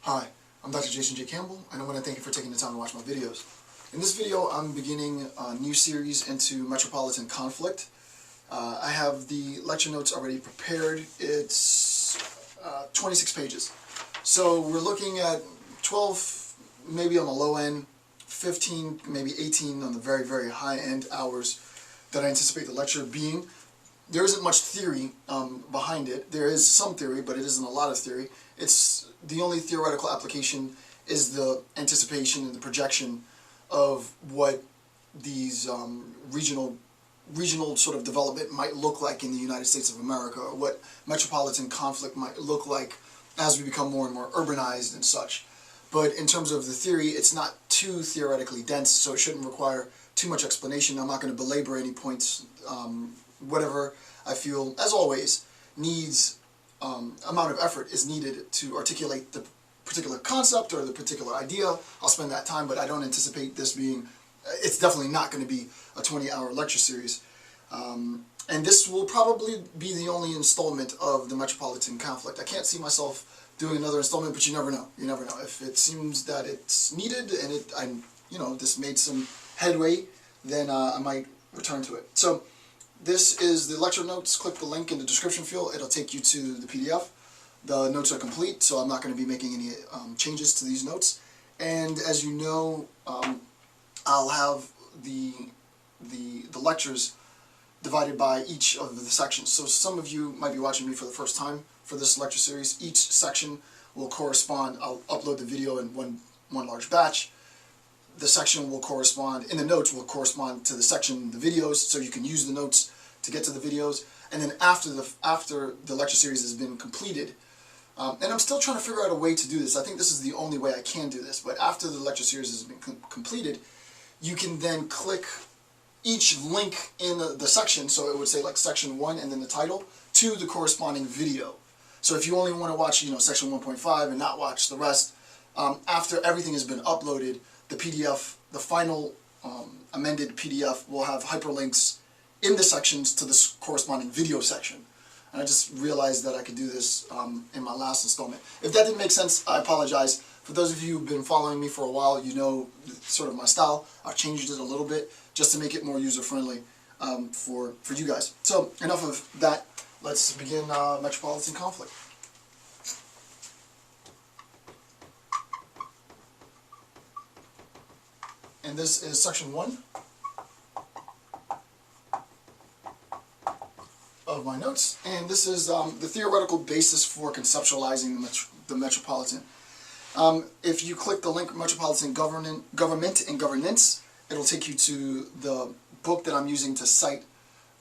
Hi, I'm Dr. Jason J. Campbell, and I want to thank you for taking the time to watch my videos. In this video, I'm beginning a new series into metropolitan conflict. I have the lecture notes already prepared. It's 26 pages. So we're looking at 12, maybe on the low end, 15, maybe 18 on the very, very high end hours that I anticipate the lecture being. There isn't much theory behind it. There is some theory, but it isn't a lot of theory. It's the only theoretical application is the anticipation and the projection of what these regional sort of development might look like in the United States of America, or what metropolitan conflict might look like as we become more and more urbanized and such. But in terms of the theory, it's not too theoretically dense, so it shouldn't require too much explanation. I'm not going to belabor any points. Whatever I feel, as always, needs amount of effort is needed to articulate the particular concept or the particular idea. I'll spend that time, but I don't anticipate this being, it's definitely not going to be a 20-hour lecture series. And this will probably be the only installment of the metropolitan conflict. I can't see myself doing another installment, but you never know. You never know. If it seems that it's needed and this made some headway, then I might return to it. So this is the lecture notes. Click the link in the description field. It'll take you to the PDF. The notes are complete, so I'm not going to be making any changes to these notes. And as you know, I'll have the lectures divided by each of the sections. So some of you might be watching me for the first time for this lecture series. Each section will correspond. I'll upload the video in one large batch. The section will correspond, in the notes will correspond to the section, the videos, so you can use the notes to get to the videos. And then after the lecture series has been completed, and I'm still trying to figure out a way to do this. I think this is the only way I can do this. But after the lecture series has been completed, you can then click each link in the section, so it would say like section 1 and then the title, to the corresponding video. So if you only want to watch, section 1.5 and not watch the rest, after everything has been uploaded, the PDF, the final amended PDF will have hyperlinks in the sections to this corresponding video section. And I just realized that I could do this in my last installment. If that didn't make sense, I apologize. For those of you who've been following me for a while, you know sort of my style. I've changed it a little bit just to make it more user-friendly for you guys. So enough of that. Let's begin metropolitan conflict. And this is section 1 of my notes, and this is the theoretical basis for conceptualizing the metropolitan. If you click the link Metropolitan Government and Governance, it'll take you to the book that I'm using to cite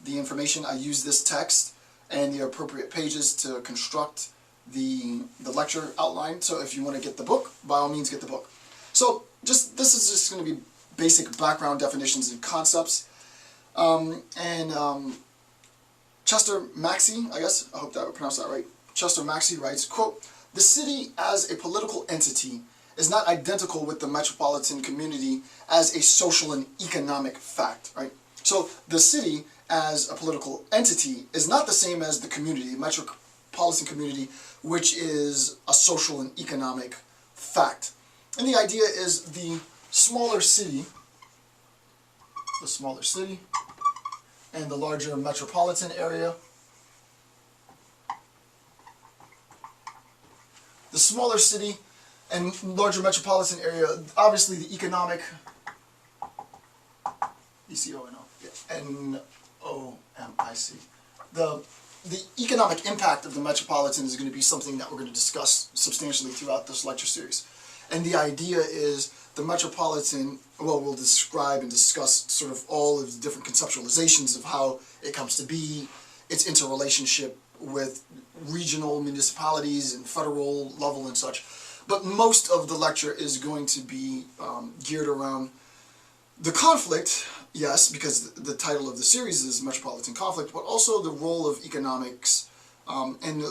the information. I use this text and the appropriate pages to construct the lecture outline. So if you want to get the book, by all means get the book. So this is just going to be basic background definitions and concepts. Chester Maxey, I hope that I pronounced that right. Chester Maxey writes, quote, "The city as a political entity is not identical with the metropolitan community as a social and economic fact," right? So the city as a political entity is not the same as the community, the metropolitan community, which is a social and economic fact. And the idea is the smaller city and the larger metropolitan area. The smaller city and larger metropolitan area, obviously the economic, N-O-M-I-C. The economic impact of the metropolitan is going to be something that we're going to discuss substantially throughout this lecture series. And the idea is the metropolitan, we'll describe and discuss sort of all of the different conceptualizations of how it comes to be, its interrelationship with regional municipalities and federal level and such. But most of the lecture is going to be geared around the conflict, yes, because the title of the series is Metropolitan Conflict, but also the role of economics and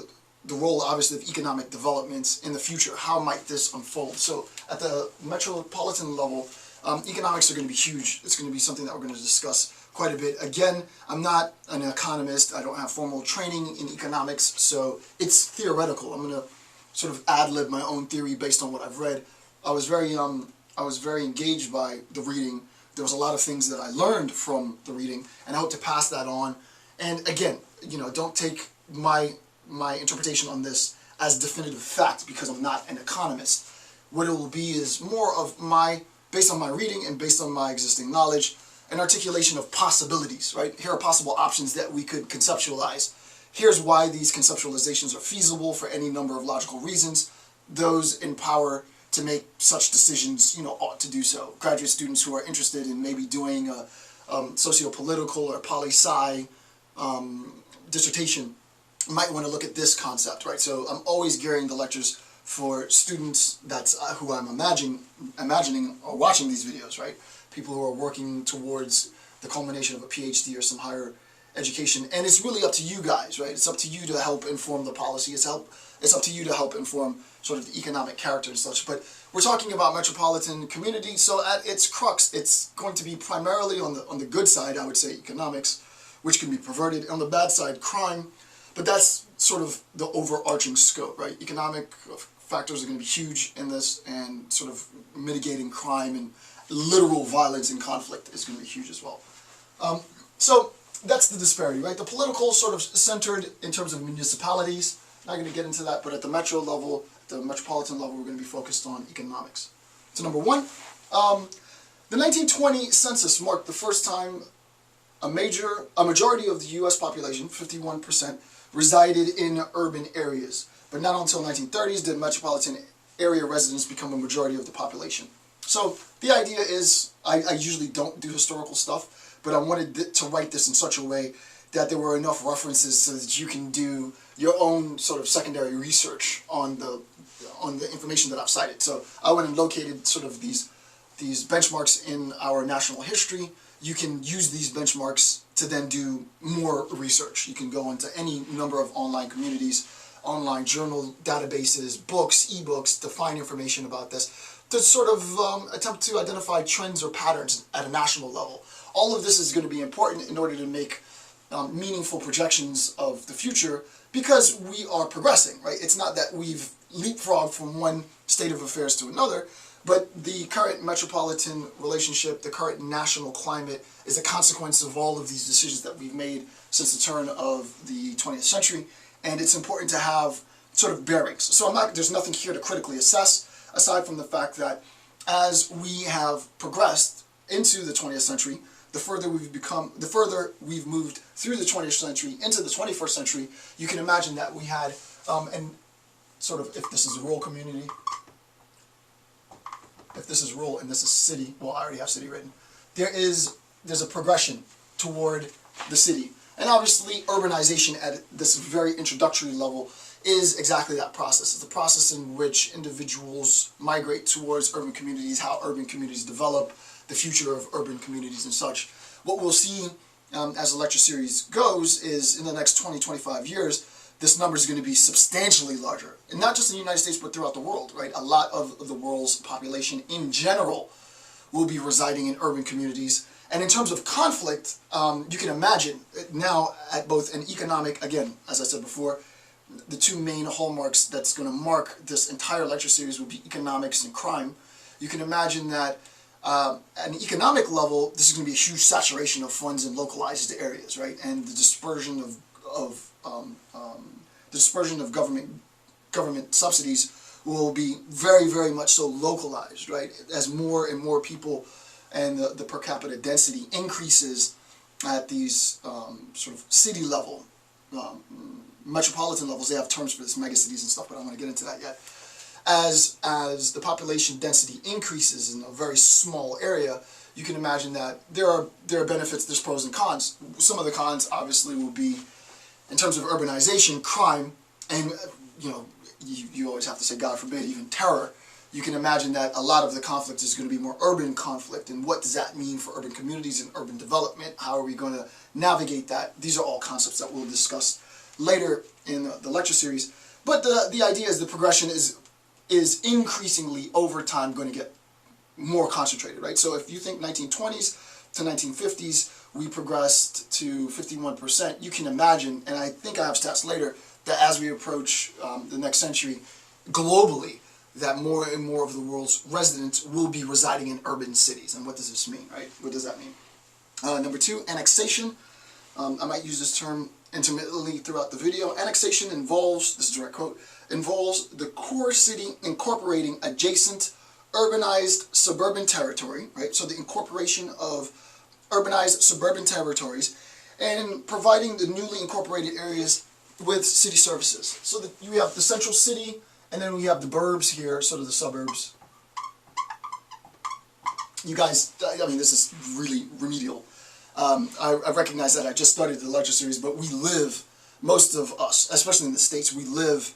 the role, obviously, of economic developments in the future. How might this unfold? So at the metropolitan level, economics are going to be huge. It's going to be something that we're going to discuss quite a bit. Again, I'm not an economist. I don't have formal training in economics, so it's theoretical. I'm going to sort of ad-lib my own theory based on what I've read. I was very engaged by the reading. There was a lot of things that I learned from the reading, and I hope to pass that on. And again, don't take my interpretation on this as definitive fact, because I'm not an economist. What it will be is more of based on my reading and based on my existing knowledge, an articulation of possibilities, right? Here are possible options that we could conceptualize. Here's why these conceptualizations are feasible for any number of logical reasons. Those in power to make such decisions, ought to do so. Graduate students who are interested in maybe doing a socio-political or poli-sci dissertation might want to look at this concept, right? So I'm always gearing the lectures for students who I'm imagining are watching these videos, right? People who are working towards the culmination of a PhD or some higher education. And it's really up to you guys, right? It's up to you to help inform the policy. It's up to you to help inform sort of the economic character and such. But we're talking about metropolitan community, so at its crux, it's going to be primarily on the good side, I would say, economics, which can be perverted. On the bad side, crime. But that's sort of the overarching scope, right? Economic factors are going to be huge in this, and sort of mitigating crime and literal violence and conflict is going to be huge as well. So that's the disparity, right? The political sort of centered in terms of municipalities. Not going to get into that, but at the metro level, the metropolitan level, we're going to be focused on economics. So number one, the 1920 census marked the first time a majority of the U.S. population, 51%, resided in urban areas. But not until 1930s did metropolitan area residents become a majority of the population. So the idea is, I usually don't do historical stuff, but I wanted to write this in such a way that there were enough references so that you can do your own sort of secondary research on the information that I've cited. So I went and located sort of these benchmarks in our national history. You can use these benchmarks to then do more research. You can go into any number of online communities, online journal databases, books, ebooks, to find information about this, to sort of attempt to identify trends or patterns at a national level. All of this is going to be important in order to make meaningful projections of the future, because we are progressing, right? It's not that we've leapfrogged from one state of affairs to another, but the current metropolitan relationship, the current national climate, is a consequence of all of these decisions that we've made since the turn of the 20th century, and it's important to have sort of bearings. So there's nothing here to critically assess, aside from the fact that as we have progressed into the 20th century, the further we've moved through the 20th century into the 21st century, you can imagine that we had, and sort of, if this is a rural community, if this is rural and this is city, well, I already have city written, there's a progression toward the city. And obviously, urbanization at this very introductory level is exactly that process. It's the process in which individuals migrate towards urban communities, how urban communities develop, the future of urban communities and such. What we'll see as the lecture series goes is in the next 20-25 years, this number is going to be substantially larger. And not just in the United States, but throughout the world, right? A lot of the world's population in general will be residing in urban communities. And in terms of conflict, you can imagine now at both an economic, again, as I said before, the two main hallmarks that's going to mark this entire lecture series will be economics and crime. You can imagine that at an economic level, this is going to be a huge saturation of funds in localized areas, right? And the dispersion of government subsidies will be very, very much so localized, right? As more and more people and the per capita density increases at these sort of city level, metropolitan levels. They have terms for this, megacities and stuff, but I don't want to get into that yet. As the population density increases in a very small area, you can imagine that there are benefits, there's pros and cons. Some of the cons obviously will be, in terms of urbanization, crime, and you always have to say, God forbid, even terror. You can imagine that a lot of the conflict is going to be more urban conflict, and what does that mean for urban communities and urban development? How are we going to navigate that? These are all concepts that we'll discuss later in the lecture series. But the idea is the progression is increasingly over time going to get more concentrated, right? So if you think 1920s to 1950s, we progressed to 51%, you can imagine, and I think I have stats later, that as we approach the next century, globally that more and more of the world's residents will be residing in urban cities. And what does this mean, right? What does that mean? Number two, annexation. I might use this term intermittently throughout the video. Annexation involves, this is a direct quote, involves the core city incorporating adjacent urbanized suburban territory, right? So the incorporation of urbanized suburban territories and providing the newly incorporated areas with city services. So that you have the central city, and then we have the burbs here, sort of the suburbs. You guys, I mean, this is really remedial. I recognize that I just started the lecture series, but we live, most of us, especially in the States, we live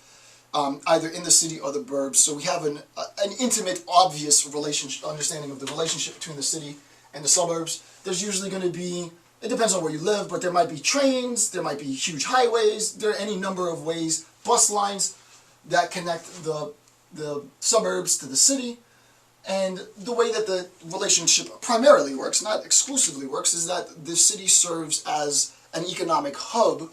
either in the city or the burbs. So we have an intimate, obvious relationship, understanding of the relationship between the city and the suburbs. There's usually going to be, it depends on where you live, but there might be trains, there might be huge highways, there are any number of ways, bus lines that connect the suburbs to the city. And the way that the relationship primarily works, not exclusively works, is that the city serves as an economic hub.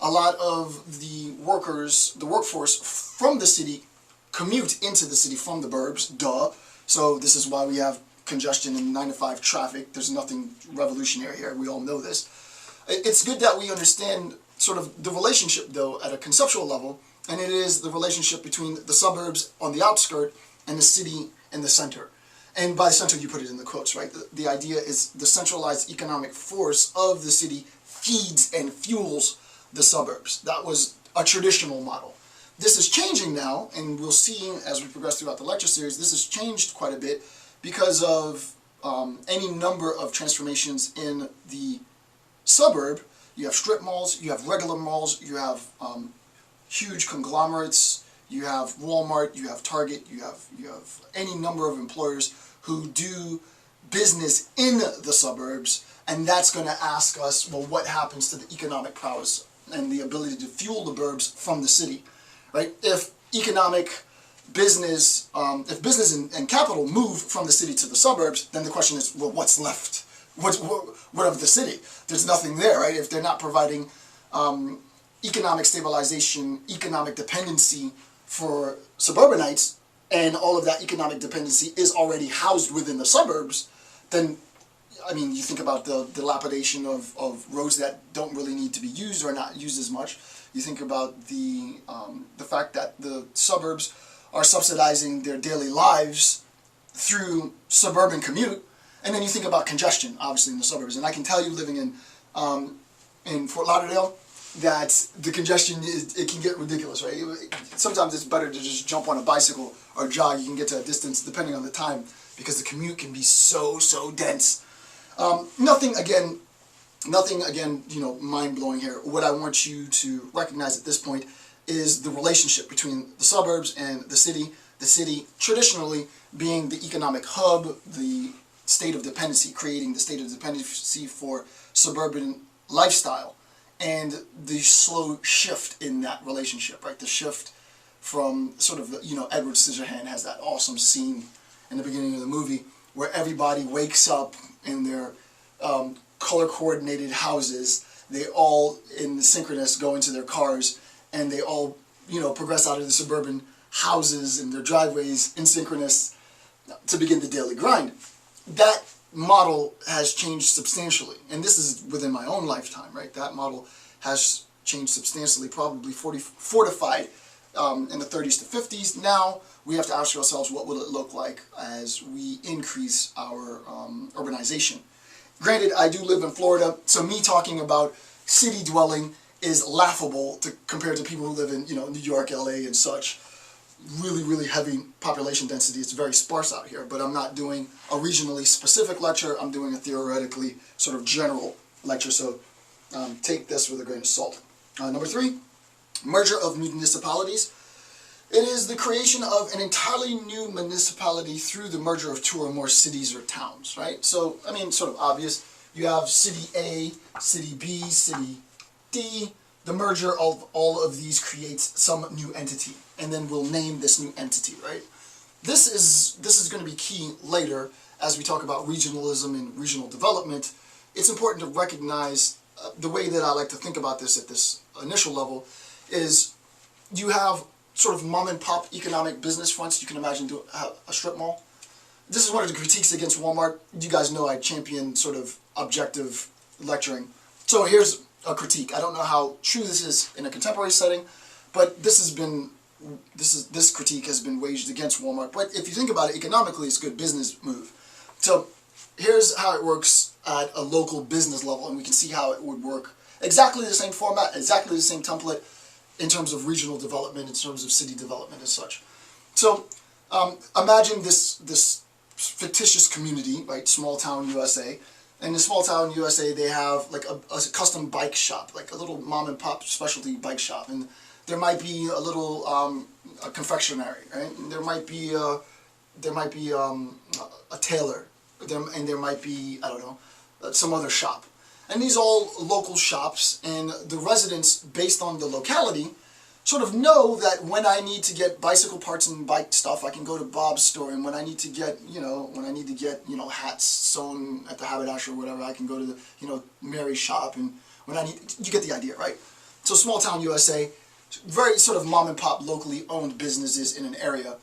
A lot of the workers, the workforce from the city commute into the city from the burbs, duh. So this is why we have congestion and 9 to 5 traffic. There's nothing revolutionary here, we all know this. It's good that we understand sort of the relationship, though, at a conceptual level, and it is the relationship between the suburbs on the outskirt and the city in the center. And by center, you put it in the quotes, right? The idea is the centralized economic force of the city feeds and fuels the suburbs. That was a traditional model. This is changing now, and we'll see as we progress throughout the lecture series, this has changed quite a bit because of any number of transformations in the suburb. You have strip malls, you have regular malls, you have huge conglomerates, you have Walmart, you have Target, you have any number of employers who do business in the suburbs, and that's going to ask us, well, what happens to the economic prowess and the ability to fuel the burbs from the city, right? If business and capital move from the city to the suburbs, then the question is, well, what's left? What of the city? There's nothing there, right? If they're not providing economic stabilization, economic dependency for suburbanites, and all of that economic dependency is already housed within the suburbs, then, I mean, you think about the dilapidation of roads that don't really need to be used or not used as much. You think about the fact that the suburbs are subsidizing their daily lives through suburban commute, and then you think about congestion, obviously, in the suburbs. And I can tell you, living in Fort Lauderdale, that the congestion, it can get ridiculous, right? Sometimes it's better to just jump on a bicycle or jog. You can get to a distance depending on the time because the commute can be so dense. Nothing again, you know, mind-blowing here. What I want you to recognize at this point is the relationship between the suburbs and the city. The city traditionally being the economic hub, the state of dependency, creating the state of dependency for suburban lifestyle. And the slow shift in that relationship, right? The shift from sort of, you know, Edward Scissorhands has that awesome scene in the beginning of the movie where everybody wakes up in their color-coordinated houses. They all, in synchronous, go into their cars, and they all, you know, progress out of the suburban houses and their driveways in synchronous to begin the daily grind. That model has changed substantially, and this is within my own lifetime, right? That model has changed substantially, probably fortified in the 30s to 50s. Now we have to ask ourselves, what will it look like as we increase our urbanization? Granted, I do live in Florida, so me talking about city dwelling is laughable compared to people who live in, you know, New York, LA, and such. Really heavy population density. It's very sparse out here, but I'm not doing a regionally specific lecture. I'm doing a theoretically sort of general lecture, so take this with a grain of salt. Number 3, merger of municipalities. It is the creation of an entirely new municipality through the merger of 2 or more cities or towns, right? So, I mean, sort of obvious. You have City A, City B, City D. The merger of all of these creates some new entity, and then we'll name this new entity, right? This is going to be key later as we talk about regionalism and regional development. It's important to recognize the way that I like to think about this at this initial level is you have sort of mom and pop economic business fronts you can imagine do a strip mall. This is one of the critiques against Walmart. You guys know I champion sort of objective lecturing. So here's a critique. I don't know how true this is in a contemporary setting, but this critique has been waged against Walmart. But if you think about it economically, it's a good business move. So here's how it works at a local business level, and we can see how it would work. Exactly the same format, exactly the same template in terms of regional development, in terms of city development and such. So imagine this fictitious community, right, small town USA. In the small town USA, they have like a custom bike shop, like a little mom and pop specialty bike shop, and there might be a little a confectionery, right? And there might be a tailor, and there might be, I don't know, some other shop. And these all local shops, and the residents, based on the locality, sort of know that when I need to get bicycle parts and bike stuff, I can go to Bob's store, and when I need to get, hats sewn at the haberdasher or whatever, I can go to the, Mary's shop, and when I need, you get the idea, right? So small town USA, very sort of mom and pop, locally owned businesses in an area.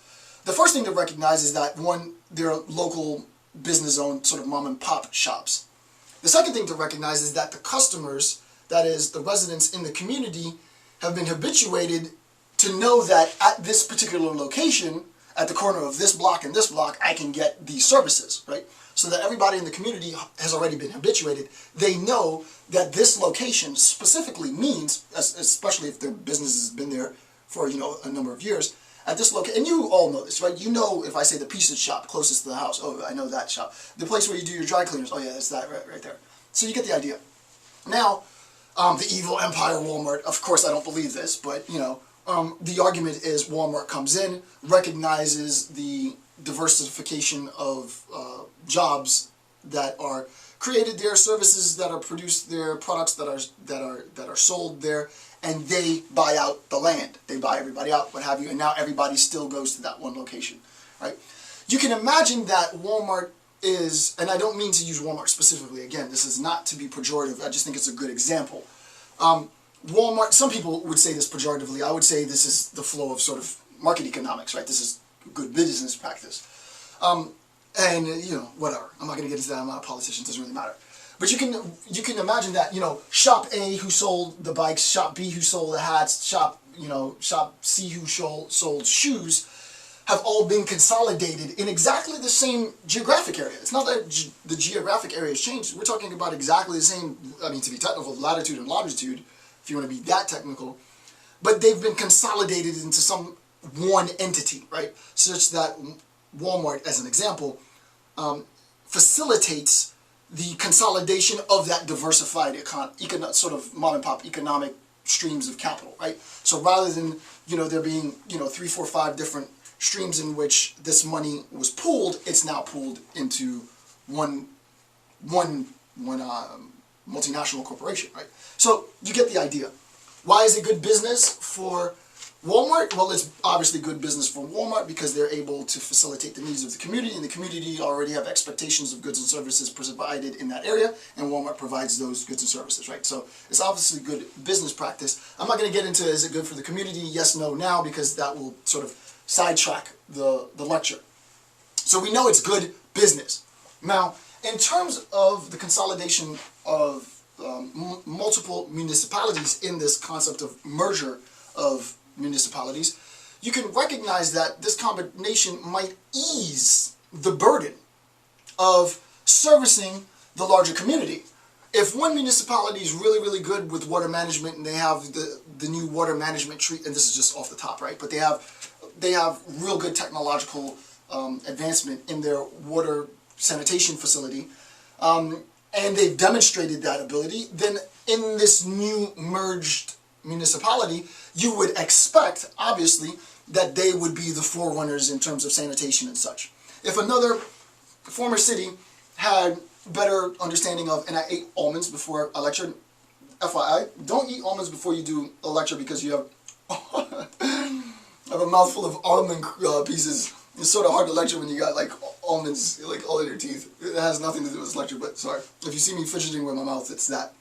The first thing to recognize is that, one, they're local business owned sort of mom and pop shops. The second thing to recognize is that the customers, that is, the residents in the community, have been habituated to know that at this particular location, at the corner of this block and this block, I can get these services, right? So that everybody in the community has already been habituated. They know that this location specifically means, especially if their business has been there for, a number of years, at this location, and you all know this, right? You know, if I say the pizza shop closest to the house, oh, I know that shop. The place where you do your dry cleaners, oh yeah, that's that right there. So you get the idea. Now, the evil empire Walmart, of course I don't believe this, but, the argument is Walmart comes in, recognizes the diversification of jobs that are created there, services that are produced there, products that are sold there, and they buy out the land. They buy everybody out, what have you, and now everybody still goes to that one location, right? You can imagine that Walmart is, and I don't mean to use Walmart specifically, again, this is not to be pejorative, I just think it's a good example. Walmart, some people would say this pejoratively, I would say this is the flow of sort of market economics, right? This is good business practice. And, whatever, I'm not going to get into that, I'm not a politician, it doesn't really matter. But you can imagine that, shop A who sold the bikes, shop B who sold the hats, shop C who sold shoes, have all been consolidated in exactly the same geographic area. It's not that the geographic area has changed. We're talking about exactly the same, to be technical, latitude and longitude, if you want to be that technical. But they've been consolidated into some one entity, right? Such that Walmart, as an example, facilitates the consolidation of that diversified sort of mom and pop economic streams of capital, right? So rather than, there being, 3, 4, 5 different streams in which this money was pooled, it's now pooled into one multinational corporation, right? So you get the idea. Why is it good business for Walmart? Well, it's obviously good business for Walmart because they're able to facilitate the needs of the community, and the community already have expectations of goods and services provided in that area, and Walmart provides those goods and services, right? So it's obviously good business practice. I'm not going to get into is it good for the community, yes, no, now, because that will sort of sidetrack the lecture. So we know it's good business. Now, in terms of the consolidation of multiple municipalities in this concept of merger of municipalities, you can recognize that this combination might ease the burden of servicing the larger community. If one municipality is really, really good with water management and they have the new water management tree, and this is just off the top, right? But they have real good technological advancement in their water sanitation facility, and they've demonstrated that ability, then in this new merged municipality, you would expect, obviously, that they would be the forerunners in terms of sanitation and such. If another former city had better understanding of, and I ate almonds before I lectured, FYI, don't eat almonds before you do a lecture because you have, have a mouthful of almond pieces. It's sort of hard to lecture when you got like almonds like all in your teeth. It has nothing to do with this lecture, but sorry. If you see me fidgeting with my mouth, it's that.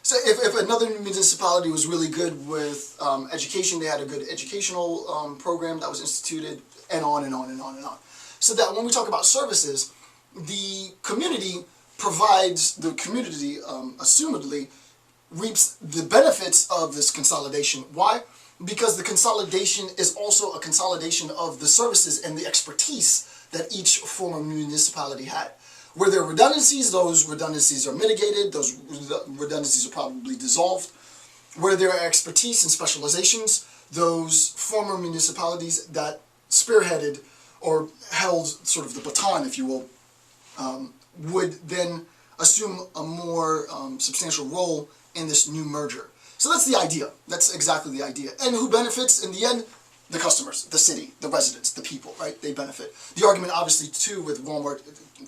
So if another municipality was really good with education, they had a good educational program that was instituted, and on and on and on and on. So that when we talk about services, the community provides, the community assumedly reaps the benefits of this consolidation. Why? Because the consolidation is also a consolidation of the services and the expertise that each former municipality had. Where there are redundancies, those redundancies are mitigated, those redundancies are probably dissolved. Where there are expertise and specializations, those former municipalities that spearheaded or held sort of the baton, if you will, would then assume a more substantial role in this new merger. So that's the idea. That's exactly the idea. And who benefits in the end? The customers, the city, the residents, the people, right? They benefit. The argument, obviously, too, with Walmart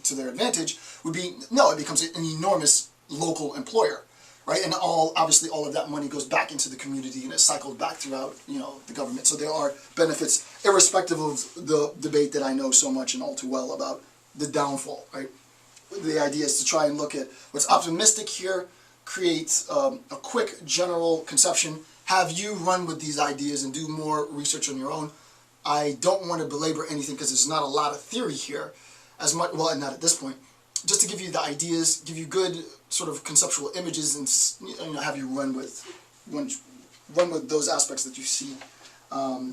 to their advantage would be, no, it becomes an enormous local employer, right? And obviously all of that money goes back into the community and is cycled back throughout, the government. So there are benefits, irrespective of the debate that I know so much and all too well about the downfall, right? The idea is to try and look at what's optimistic here, create a quick general conception, have you run with these ideas and do more research on your own. I don't want to belabor anything because there's not a lot of theory here, as much, well, not at this point. Just to give you the ideas, give you good sort of conceptual images, and have you run with those aspects that you see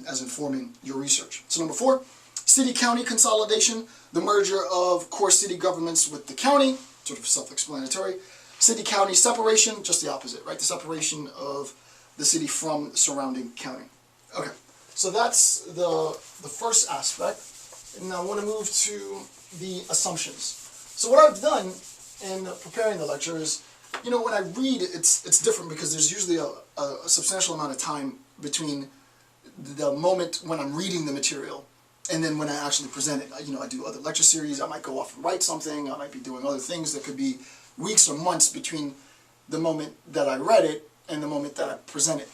as informing your research. So number 4, city-county consolidation, the merger of core city governments with the county, sort of self-explanatory. City-county separation, just the opposite, right? The separation of the city from surrounding county. Okay, so that's the first aspect. And I want to move to the assumptions. So what I've done in preparing the lecture is, when I read, it's different because there's usually a substantial amount of time between the moment when I'm reading the material and then when I actually present it. I do other lecture series, I might go off and write something, I might be doing other things that could be weeks or months between the moment that I read it and the moment that I present it.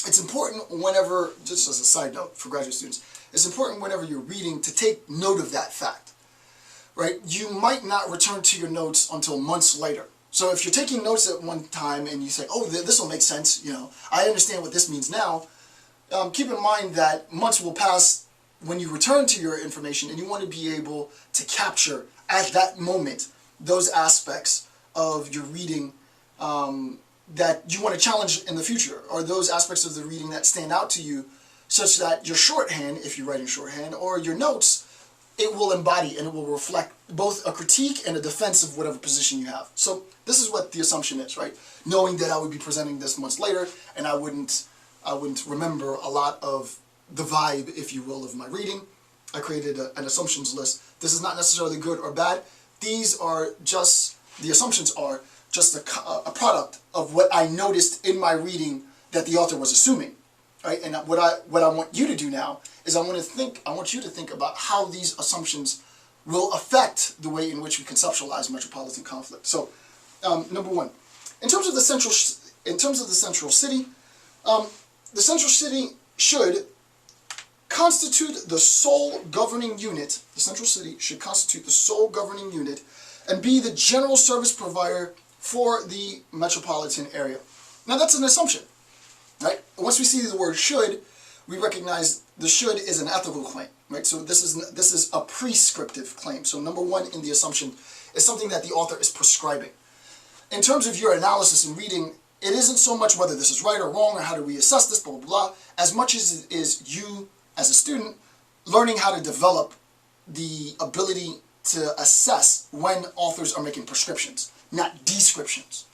It's important whenever, just as a side note for graduate students, it's important whenever you're reading to take note of that fact, right? You might not return to your notes until months later. So if you're taking notes at one time and you say, oh, this will make sense, I understand what this means now, keep in mind that months will pass when you return to your information, and you want to be able to capture at that moment those aspects of your reading that you want to challenge in the future, or those aspects of the reading that stand out to you, such that your shorthand, if you write in shorthand, or your notes, it will embody and it will reflect both a critique and a defense of whatever position you have. So this is what the assumption is, right? Knowing that I would be presenting this months later, and I wouldn't remember a lot of the vibe, if you will, of my reading, I created an assumptions list. This is not necessarily good or bad. These are just, the assumptions are just a product of what I noticed in my reading that the author was assuming, right? And what I want you to do now is I want you to think about how these assumptions will affect the way in which we conceptualize metropolitan conflict. So, number 1, in terms of the central city, the central city should constitute the sole governing unit. The central city should constitute the sole governing unit and be the general service provider for the metropolitan area. Now that's an assumption, right? Once we see the word should, we recognize the should is an ethical claim, right? So this is a prescriptive claim. So number 1 in the assumption is something that the author is prescribing. In terms of your analysis and reading, it isn't so much whether this is right or wrong or how do we assess this, blah, blah, blah, as much as it is you as a student learning how to develop the ability to assess when authors are making prescriptions, not descriptions.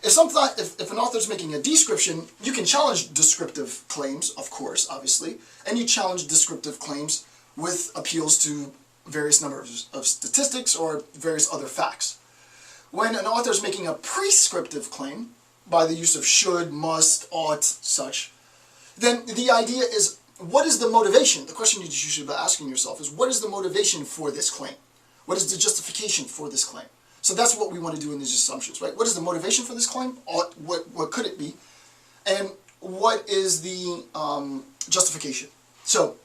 If an author is making a description, you can challenge descriptive claims, of course, obviously, and you challenge descriptive claims with appeals to various numbers of statistics or various other facts. When an author is making a prescriptive claim, by the use of should, must, ought, such, then the idea is, what is the motivation? The question you should be asking yourself is, what is the motivation for this claim? What is the justification for this claim? So that's what we want to do in these assumptions, right? What is the motivation for this claim? What could it be? And what is the justification? So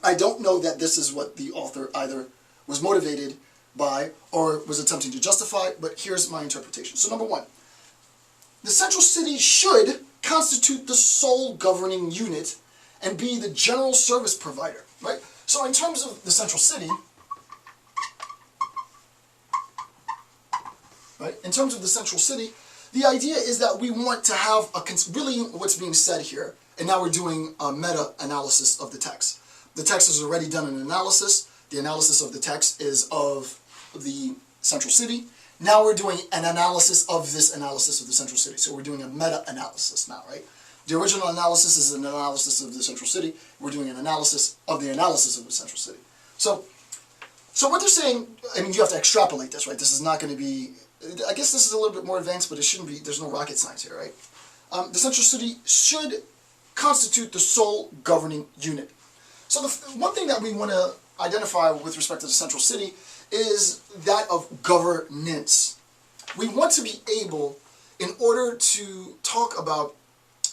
I don't know that this is what the author either was motivated by or was attempting to justify, but here's my interpretation. So number 1, the central city should constitute the sole governing unit and be the general service provider, right? So in terms of the central city, right? In terms of the central city, the idea is that we want to have really what's being said here, and now we're doing a meta-analysis of the text. The text has already done an analysis. The analysis of the text is of the central city. Now we're doing an analysis of this analysis of the central city. So we're doing a meta-analysis now, right? The original analysis is an analysis of the central city. We're doing an analysis of the central city. So what they're saying, I mean, you have to extrapolate this, right? This is not going to be, I guess this is a little bit more advanced, but it shouldn't be, there's no rocket science here, right? The central city should constitute the sole governing unit. So the one thing that we want to identify with respect to the central city is that of governance. We want to be able, in order to talk about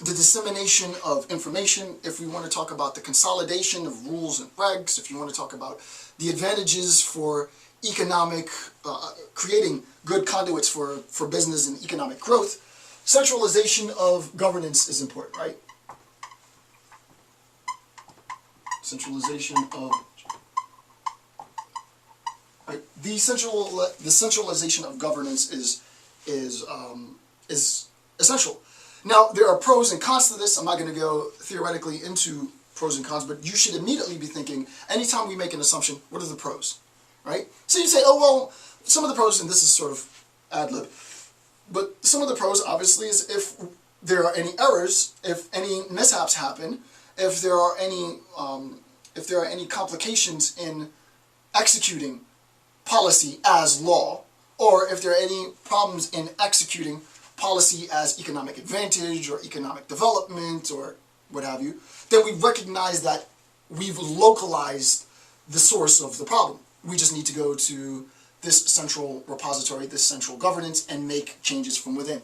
the dissemination of information, if we want to talk about the consolidation of rules and regs, if you want to talk about the advantages for economic, creating good conduits for business and economic growth, centralization of governance is important, right? Centralization of, right? The centralization of governance is essential. Now, there are pros and cons to this. I'm not going to go theoretically into pros and cons, but you should immediately be thinking, anytime we make an assumption, what are the pros, right? So you say, oh, well, some of the pros, and this is sort of ad-lib, but some of the pros, obviously, is if there are any errors, if any mishaps happen, if there are any complications in executing policy as law, or if there are any problems in executing policy as economic advantage or economic development or what have you, then we recognize that we've localized the source of the problem. We just need to go to this central repository, this central governance, and make changes from within.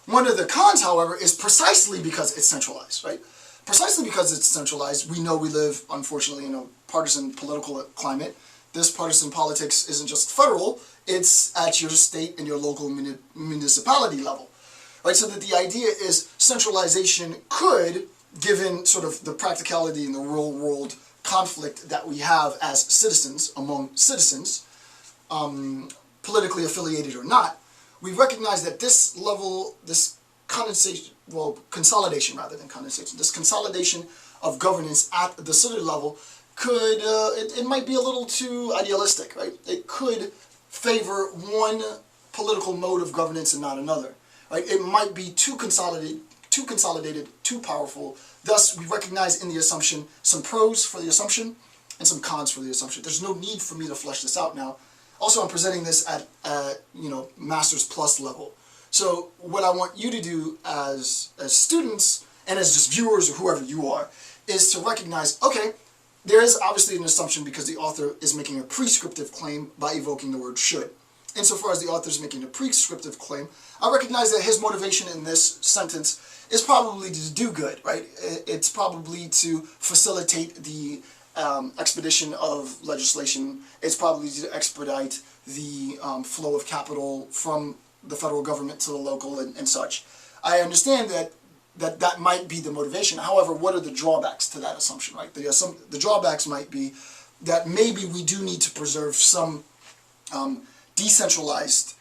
One of the cons, however, is precisely because it's centralized, right? Precisely because it's centralized, we know we live, unfortunately, in a partisan political climate. This partisan politics isn't just federal, it's at your state and your local municipality level, right? So that the idea is centralization could, given sort of the practicality and the real world conflict that we have as citizens, among citizens, politically affiliated or not, we recognize that this level, this consolidation rather than condensation, this consolidation of governance at the city level could, it might be a little too idealistic, right? It could favor one political mode of governance and not another, right? It might be too consolidated, too powerful. Thus, we recognize in the assumption some pros for the assumption and some cons for the assumption. There's no need for me to flesh this out now. Also, I'm presenting this at, Master's Plus level. So what I want you to do as students and as just viewers or whoever you are is to recognize, okay, there is obviously an assumption because the author is making a prescriptive claim by evoking the word should. Insofar as the author is making a prescriptive claim, I recognize that his motivation in this sentence is probably to do good, right? It's probably to facilitate the expedition of legislation. It's probably to expedite the flow of capital from the federal government to the local and such. I understand that might be the motivation. However, what are the drawbacks to that assumption, right? The drawbacks might be that maybe we do need to preserve some decentralized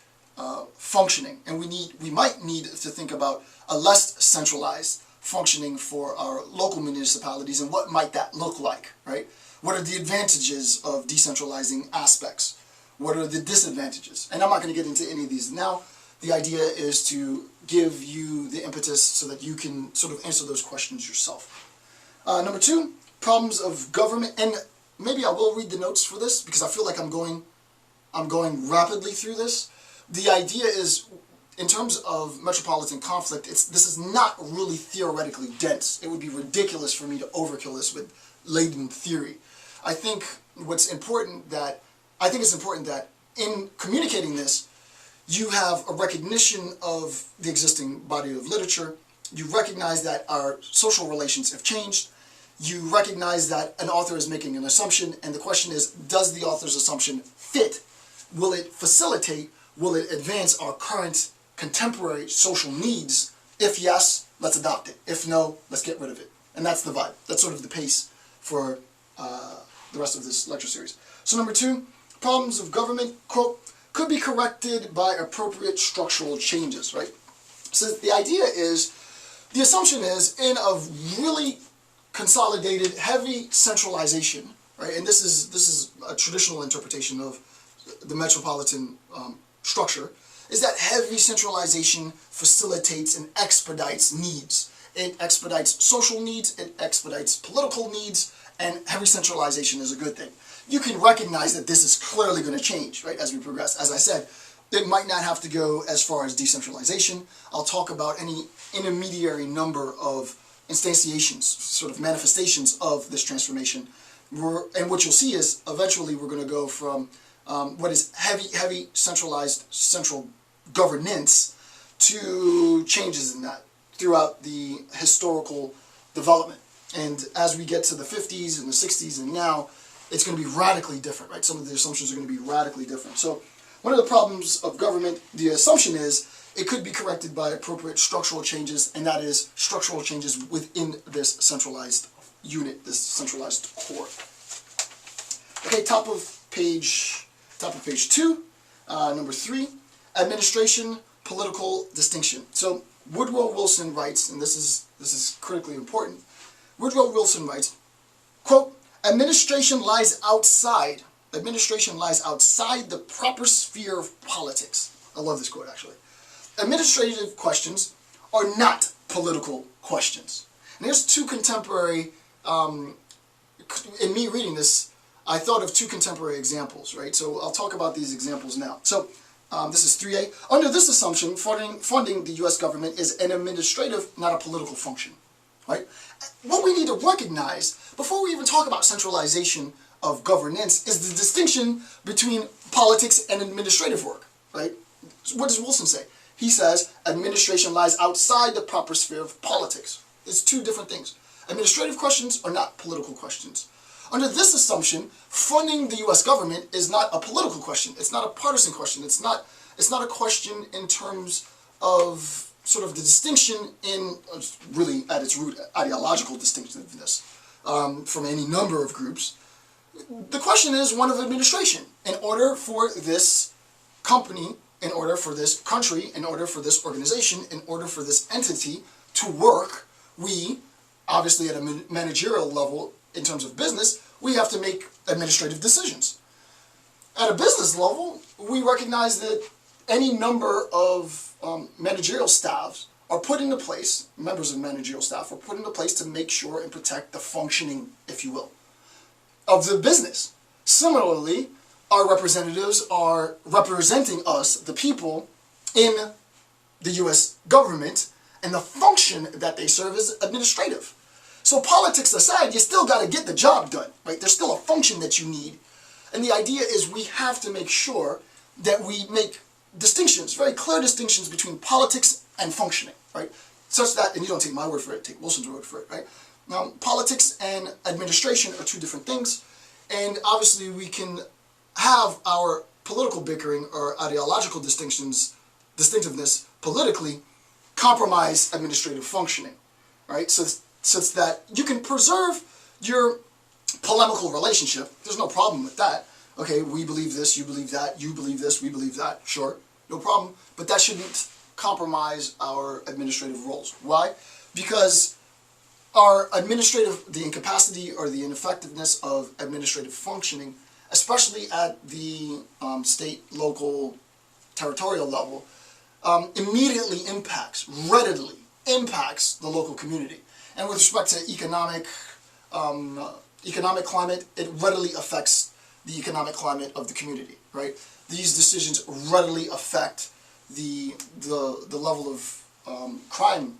functioning, and we might need to think about a less centralized functioning for our local municipalities, and what might that look like, right? What are the advantages of decentralizing aspects? What are the disadvantages? And I'm not going to get into any of these now. The idea is to give you the impetus so that you can sort of answer those questions yourself. Number two, problems of government, and maybe I will read the notes for this because I feel like I'm going rapidly through this. The idea is, in terms of metropolitan conflict, this is not really theoretically dense. It would be ridiculous for me to overkill this with laden theory. I think it's important that in communicating this, you have a recognition of the existing body of literature. You recognize that our social relations have changed. You recognize that an author is making an assumption, and the question is, does the author's assumption fit? Will it facilitate, will it advance our current contemporary social needs? If yes, let's adopt it. If no, let's get rid of it. And that's the vibe. That's sort of the pace for the rest of this lecture series. So number 2, problems of government, quote, could be corrected by appropriate structural changes, right? So the idea is, the assumption is, in a really consolidated, heavy centralization, right? And this is a traditional interpretation of the metropolitan structure, is that heavy centralization facilitates and expedites needs. It expedites social needs, it expedites political needs, and heavy centralization is a good thing. You can recognize that this is clearly going to change, right, as we progress. As I said, it might not have to go as far as decentralization. I'll talk about any intermediary number of instantiations, sort of manifestations of this transformation. And what you'll see is, eventually we're going to go from what is heavy centralized central governance to changes in that throughout the historical development. And as we get to the 50s and the 60s and now, it's going to be radically different, right? Some of the assumptions are going to be radically different. So one of the problems of government, the assumption is, it could be corrected by appropriate structural changes, and that is structural changes within this centralized unit, this centralized core. Okay, top of page 2, number 3, administration, political distinction. So Woodrow Wilson writes, and this is critically important. Woodrow Wilson writes, quote, administration lies outside the proper sphere of politics. I love this quote, actually. Administrative questions are not political questions. And there's two contemporary, in me reading this, I thought of two contemporary examples, right? So I'll talk about these examples now. So this is 3A. Under this assumption, funding the U.S. government is an administrative, not a political function, right? What we need to recognize, before we even talk about centralization of governance, is the distinction between politics and administrative work, right? What does Wilson say? He says administration lies outside the proper sphere of politics. It's two different things. Administrative questions are not political questions. Under this assumption, funding the U.S. government is not a political question. It's not a partisan question. It's not a question in terms of sort of the distinction in, really at its root, ideological distinctiveness from any number of groups. The question is one of administration. In order for this company, in order for this country, in order for this organization, in order for this entity to work, we, obviously at a managerial level, in terms of business, we have to make administrative decisions. At a business level, we recognize that any number of managerial staffs are put into place, members of managerial staff are put into place to make sure and protect the functioning, if you will, of the business. Similarly, our representatives are representing us, the people, in the U.S. government, and the function that they serve is administrative. So politics aside, you still got to get the job done, right? There's still a function that you need. And the idea is we have to make sure that we make distinctions, very clear distinctions between politics and functioning, right? Such that, and you don't take my word for it, take Wilson's word for it, right? Now, politics and administration are two different things, and obviously we can have our political bickering or ideological distinctiveness politically compromise administrative functioning, right? So such that you can preserve your polemical relationship. There's no problem with that. Okay, we believe this, you believe that, you believe this, we believe that. Sure, no problem. But that shouldn't compromise our administrative roles. Why? Because the incapacity or the ineffectiveness of administrative functioning, especially at the state, local, territorial level, immediately readily impacts the local community. And with respect to economic climate, it readily affects the economic climate of the community, right? These decisions readily affect the level of crime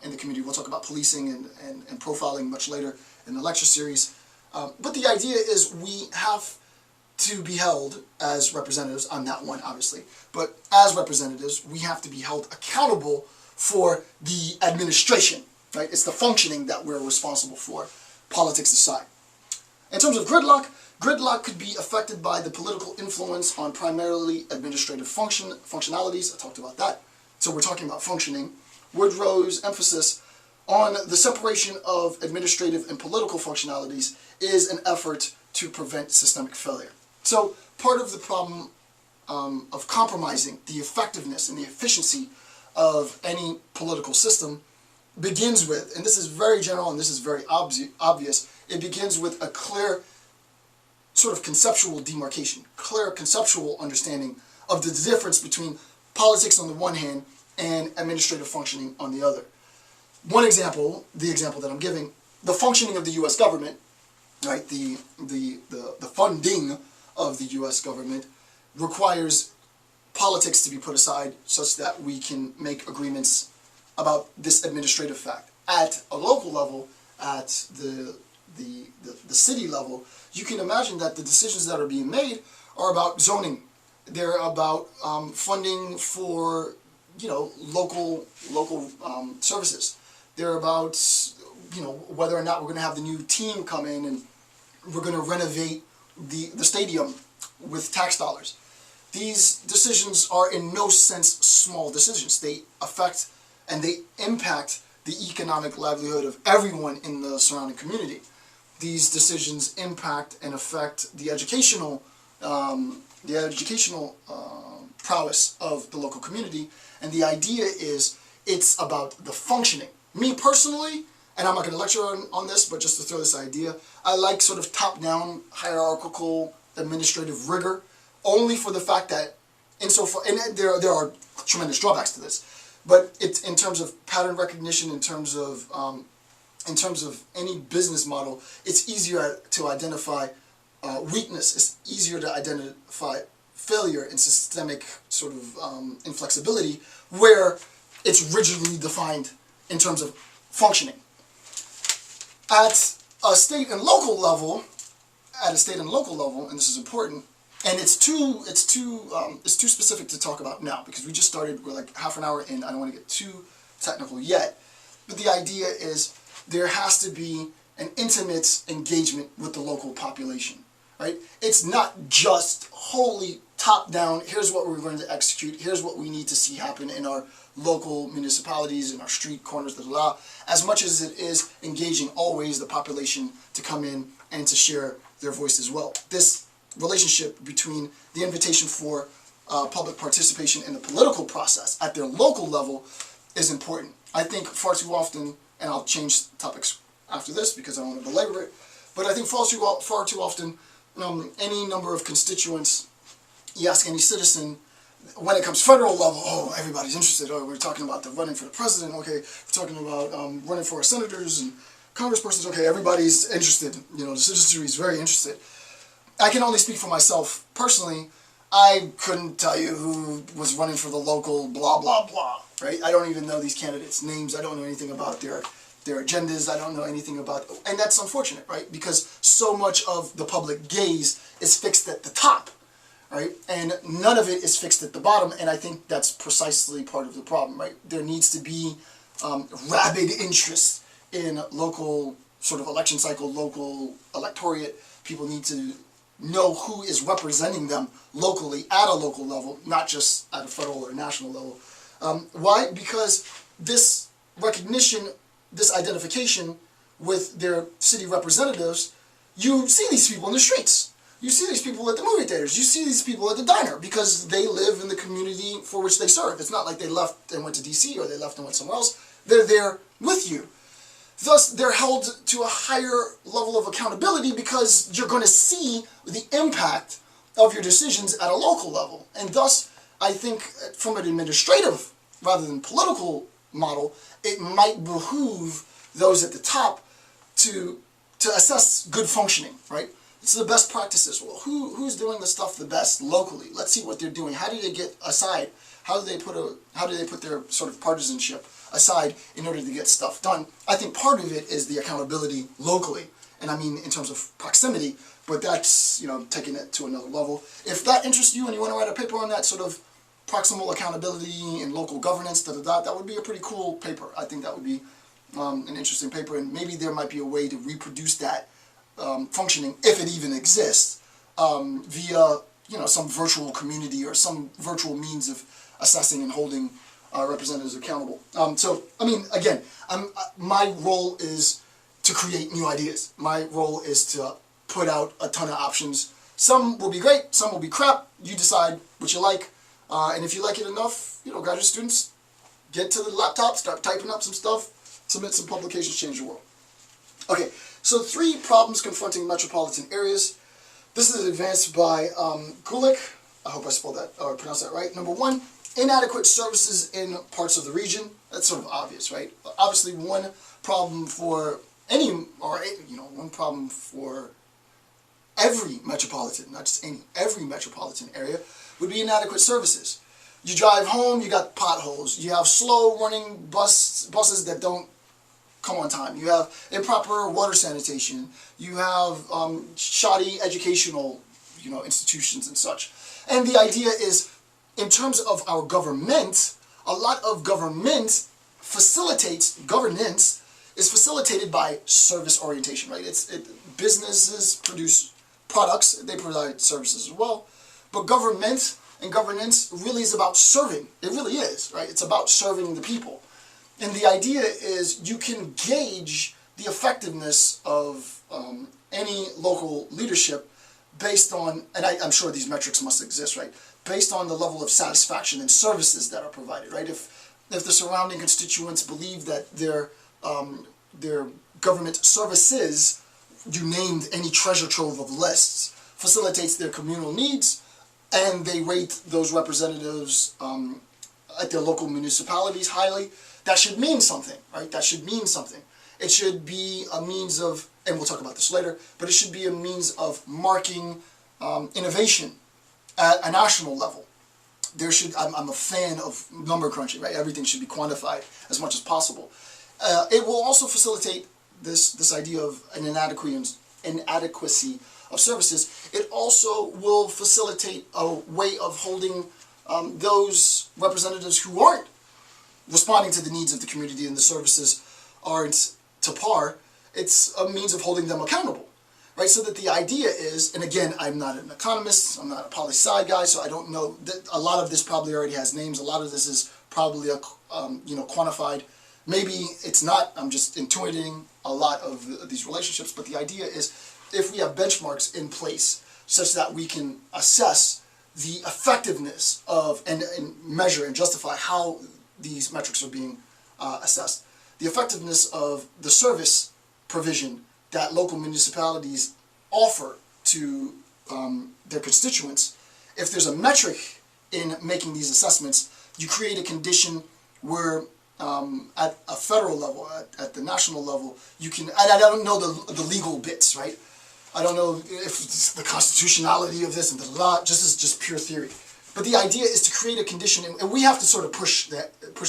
in the community. We'll talk about policing and profiling much later in the lecture series. But the idea is we have to be held as representatives, I'm not one obviously, but as representatives we have to be held accountable for the administration, right? It's the functioning that we're responsible for, politics aside. In terms of gridlock could be affected by the political influence on primarily administrative functionalities. I talked about that. so we're talking about functioning, Woodrow's emphasis on the separation of administrative and political functionalities is an effort to prevent systemic failure. So part of the problem of compromising the effectiveness and the efficiency of any political system begins with, and this is very general and this is very obvious, it begins with a clear sort of conceptual demarcation, clear conceptual understanding of the difference between politics on the one hand and administrative functioning on the other. One example, the example that I'm giving, the functioning of the U.S. government, right, the funding of the U.S. government requires politics to be put aside such that we can make agreements about this administrative fact. At a local level, at the city level, you can imagine that the decisions that are being made are about zoning. They're about funding for, you know, local services. They're about, you know, whether or not we're going to have the new team come in and we're going to renovate the stadium with tax dollars. These decisions are in no sense small decisions. They affect and they impact the economic livelihood of everyone in the surrounding community. These decisions impact and affect the educational prowess of the local community. And the idea is it's about the functioning. Me personally, and I'm not going to lecture on this, but just to throw this idea, I like sort of top-down hierarchical administrative rigor, only for the fact that insofar, and there are tremendous drawbacks to this, but it's in terms of pattern recognition, in terms of any business model, it's easier to identify weakness. It's easier to identify failure and systemic sort of inflexibility where it's rigidly defined in terms of functioning. At a state and local level, and this is important, and it's too specific to talk about now because we just started. We're like half an hour in. I don't want to get too technical yet, but the idea is there has to be an intimate engagement with the local population, right? It's not just wholly top-down, here's what we're going to execute, here's what we need to see happen in our local municipalities, in our street corners, as much as it is engaging always the population to come in and to share their voice as well. This relationship between the invitation for public participation in the political process at their local level is important. I think far too often, and I'll change topics after this because I don't want to belabor it, but I think far too often any number of constituents, you ask any citizen, when it comes federal level, oh, everybody's interested. Oh, we're talking about the running for the president. Okay, we're talking about running for our senators and congresspersons. Okay, everybody's interested. You know, the citizenry is very interested. I can only speak for myself personally. I couldn't tell you who was running for the local blah, blah, blah, right? I don't even know these candidates' names. I don't know anything about their agendas. I don't know anything about, and that's unfortunate, right? Because so much of the public gaze is fixed at the top, right? And none of it is fixed at the bottom, and I think that's precisely part of the problem, right? There needs to be rabid interest in local sort of election cycle, local electorate. People need to know who is representing them locally at a local level, not just at a federal or national level. Why? Because this recognition, this identification with their city representatives, you see these people in the streets. You see these people at the movie theaters. You see these people at the diner because they live in the community for which they serve. It's not like they left and went to DC or they left and went somewhere else. They're there with you. Thus, they're held to a higher level of accountability because you're going to see the impact of your decisions at a local level. And thus, I think from an administrative rather than political model, it might behoove those at the top to assess good functioning, right? It's the best practices. Well, who's doing the stuff the best locally? Let's see what they're doing. How do they get aside? How do they put their sort of partisanship aside in order to get stuff done? I think part of it is the accountability locally, and I mean in terms of proximity, but that's, you know, taking it to another level. If that interests you and you want to write a paper on that sort of proximal accountability and local governance, that would be a pretty cool paper. I think that would be an interesting paper, and maybe there might be a way to reproduce that functioning, if it even exists, via, you know, some virtual community or some virtual means of assessing and holding representatives accountable. So, I mean, again, my role is to create new ideas. My role is to put out a ton of options. Some will be great, some will be crap. You decide what you like. And if you like it enough, graduate students, get to the laptop, start typing up some stuff, submit some publications, change the world. Okay, so 3 problems confronting metropolitan areas. This is advanced by Gulick. I hope I spelled that or pronounced that right. Number 1, inadequate services in parts of the region. That's sort of obvious, right? Obviously, one problem for one problem for every metropolitan, not just every metropolitan area, would be inadequate services. You drive home, you got potholes. You have slow running buses that don't come on time. You have improper water sanitation. You have shoddy educational, institutions and such. And the idea is, in terms of our government, a lot of governance is facilitated by service orientation, right? Businesses produce products, they provide services as well, but government and governance really is about serving. It really is, right? It's about serving the people. And the idea is you can gauge the effectiveness of any local leadership based on, and I'm sure these metrics must exist, right? Based on the level of satisfaction and services that are provided, right? If the surrounding constituents believe that their government services, you named any treasure trove of lists, facilitates their communal needs, and they rate those representatives at their local municipalities highly, that should mean something, right? That should mean something. It should be a means of, and we'll talk about this later, but it should be a means of marking innovation at a national level. I'm a fan of number crunching, right? Everything should be quantified as much as possible. It will also facilitate this idea of an inadequacy of services. It also will facilitate a way of holding those representatives who aren't responding to the needs of the community and the services aren't to par. It's a means of holding them accountable, right? So that the idea is, and again, I'm not an economist, I'm not a poli-sci guy, so I don't know, a lot of this probably already has names, a lot of this is probably quantified. Maybe it's not, I'm just intuiting a lot of these relationships, but the idea is if we have benchmarks in place such that we can assess the effectiveness of and measure and justify how these metrics are being assessed, the effectiveness of the service provision that local municipalities offer to their constituents, if there's a metric in making these assessments, you create a condition where at a federal level, at the national level, you can, and I don't know the legal bits, right? I don't know if it's the constitutionality of this and the law, just pure theory. But the idea is to create a condition, and we have to sort of push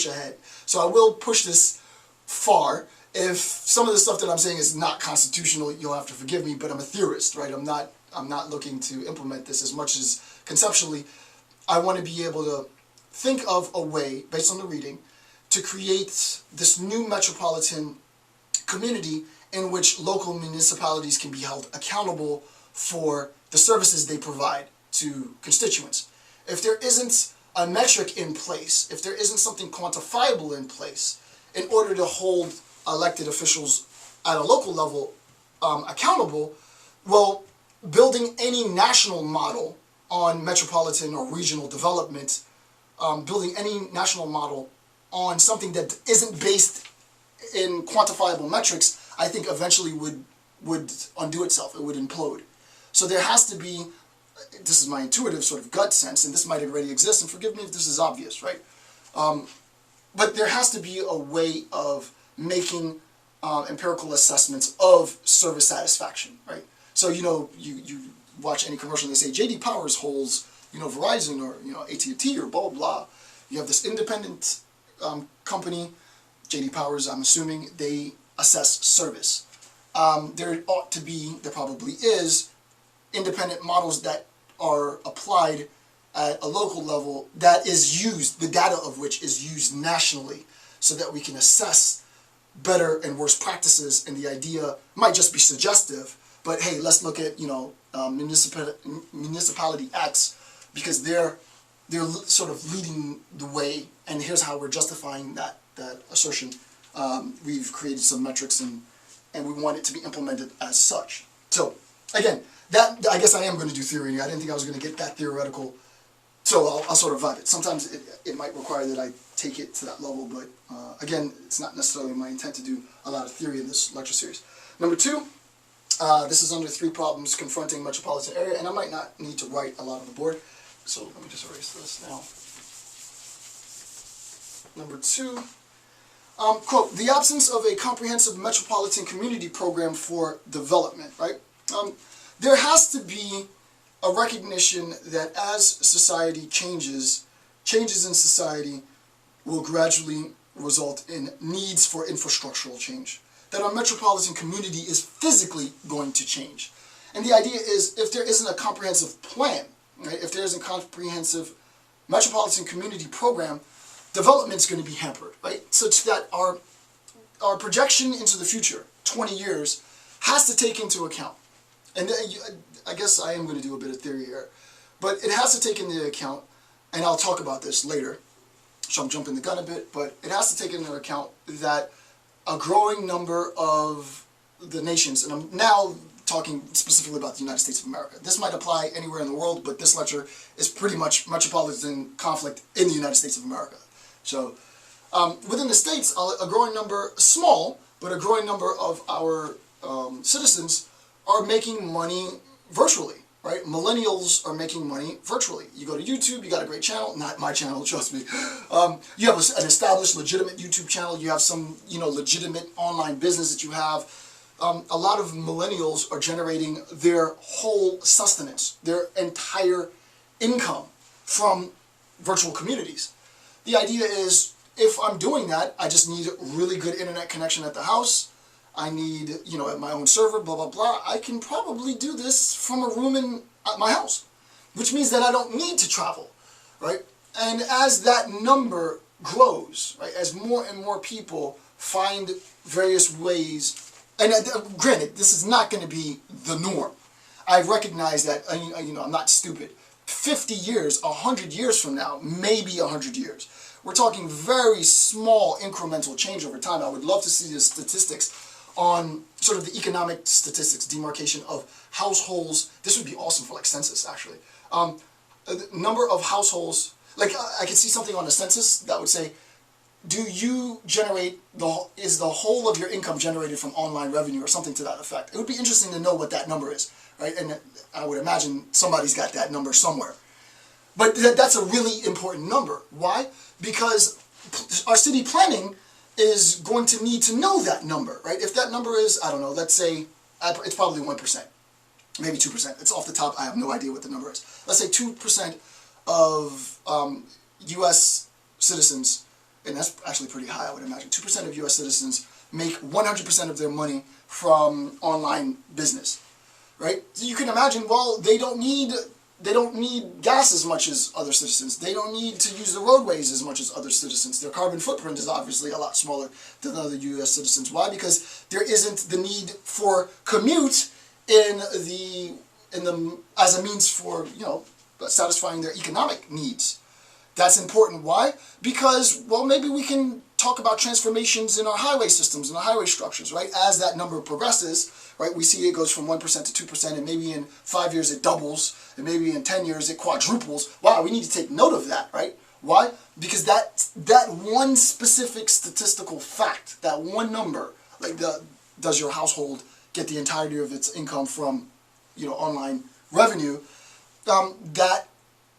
ahead. So I will push this far. If some of the stuff that I'm saying is not constitutional, you'll have to forgive me, but I'm a theorist, right? I'm not looking to implement this as much as conceptually. I want to be able to think of a way, based on the reading, to create this new metropolitan community in which local municipalities can be held accountable for the services they provide to constituents. If there isn't a metric in place, if there isn't something quantifiable in place, in order to hold elected officials at a local level accountable, well, building any national model on metropolitan or regional development, building any national model on something that isn't based in quantifiable metrics, I think eventually would undo itself. It would implode. So there has to be, this is my intuitive sort of gut sense, and this might already exist, and forgive me if this is obvious, right? But there has to be a way of making empirical assessments of service satisfaction, right? So, you watch any commercial and they say J.D. Powers holds, Verizon or, AT&T or blah, blah, blah. You have this independent company, J.D. Powers, I'm assuming, they assess service. There probably is, independent models that are applied at a local level that is used, the data of which is used nationally, so that we can assess better and worse practices, and the idea might just be suggestive, but hey, let's look at, municipality X, because their sort of leading the way, and here's how we're justifying that assertion. We've created some metrics, and we want it to be implemented as such. So again, that I guess I am going to do theory. I didn't think I was going to get that theoretical, so I'll sort of vibe it. Sometimes it might require that I take it to that level, but again, it's not necessarily my intent to do a lot of theory in this lecture series. Number 2, this is under 3 problems confronting metropolitan area, and I might not need to write a lot on the board, so let me just erase this now. Number 2, quote, the absence of a comprehensive metropolitan community program for development, right? There has to be a recognition that as society changes in society will gradually result in needs for infrastructural change. That our metropolitan community is physically going to change. And the idea is, if there isn't a comprehensive plan, right, if there isn't a comprehensive metropolitan community program, development is going to be hampered, right? Such that our projection into the future, 20 years, has to take into account. And I guess I am going to do a bit of theory here, but it has to take into account, and I'll talk about this later, so I'm jumping the gun a bit, but it has to take into account that a growing number of the nations, and I'm now talking specifically about the United States of America. This might apply anywhere in the world, but this lecture is pretty much metropolitan conflict in the United States of America. So within the States, a growing number, small, but a growing number of our citizens are making money virtually, right? Millennials are making money virtually. You go to YouTube, you got a great channel, not my channel, trust me. You have an established, legitimate YouTube channel, you have some, legitimate online business that you have. A lot of millennials are generating their whole sustenance, their entire income from virtual communities. The idea is, if I'm doing that, I just need really good internet connection at the house. I need, at my own server, blah, blah, blah. I can probably do this from a room at my house, which means that I don't need to travel, right? And as that number grows, right, as more and more people find various ways, and granted, this is not going to be the norm. I recognize that, I'm not stupid. 50 years, 100 years from now, maybe 100 years. We're talking very small incremental change over time. I would love to see the statistics on sort of the economic statistics, demarcation of households. This would be awesome for like census, actually. The number of households, like I could see something on a census that would say, do you generate, is the whole of your income generated from online revenue or something to that effect? It would be interesting to know what that number is, right? And I would imagine somebody's got that number somewhere. But that's a really important number. Why? Because our city planning is going to need to know that number, right? If that number is, I don't know, let's say, it's probably 1%, maybe 2%. It's off the top, I have no idea what the number is. Let's say 2% of U.S. citizens, and that's actually pretty high, I would imagine. 2% of U.S. citizens make 100% of their money from online business, right? So you can imagine, well, they don't need gas as much as other citizens. They don't need to use the roadways as much as other citizens. Their carbon footprint is obviously a lot smaller than other U.S. citizens. Why? Because there isn't the need for commute as a means for, satisfying their economic needs. That's important. Why? Because, well, maybe we can talk about transformations in our highway systems and our highway structures, right? As that number progresses, right, we see it goes from 1% to 2%, and maybe in 5 years it doubles, and maybe in 10 years it quadruples. Wow, we need to take note of that, right? Why? Because that one specific statistical fact, that one number, like does your household get the entirety of its income from, online revenue, that